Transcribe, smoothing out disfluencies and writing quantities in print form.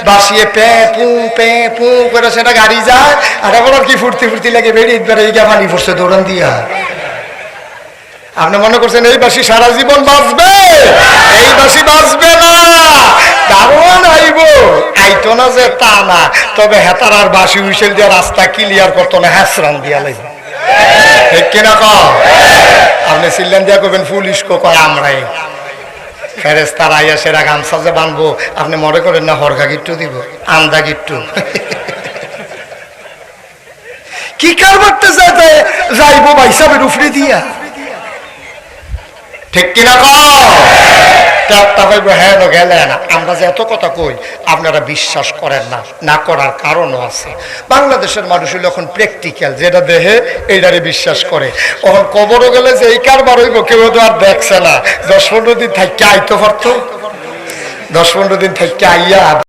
বাসিয়ে pay পু করে সেটা গাড়ি যায়, আর এখন আর কি ফুর্তি ফুর্তি লাগে বেরিয়ে বেড়ে গিয়ে পানি পড়ছে দৌড়ান দিয়া। আপনি মনে করছেন এই বাসি সারা জীবন বাঁচবে? এই বাসি বাঁচবে না, কারণ আইতো না যে তা না, তবে হেতার আর বাসি হুইসেল দিয়ে রাস্তা ক্লিয়ার করতো না, হ্যাসরান দিয়া লাগবে। ঠিক কিনা কও? আপনি সিল্লান দিয়া করবেন পুলিশ কয় আমরাই ফেরেস্তার আইয়া সেরা গামছা যে বানবো, আপনি মনে করেন না হরকা গিট্টু দিব, আন্দা গিট্টু। কি কারবারতে যাইবো ভাই সাহেবের উফরে দিয়া। ঠিক কিনা হ্যাঁ গেলে না। আমরা যে এত কথা কই আপনারা বিশ্বাস করেন না, না করার কারণও আছে। বাংলাদেশের মানুষ হইল এখন প্র্যাকটিক্যাল, যেটা দেহে এইটারে বিশ্বাস করে। এখন কবরও গেলে যে এই কারবার হইব কেউ তো আর দেখছে না, 10-15 দিন থাকতে আইতে পারতো, 10-15 দিন থাকতে আইয়া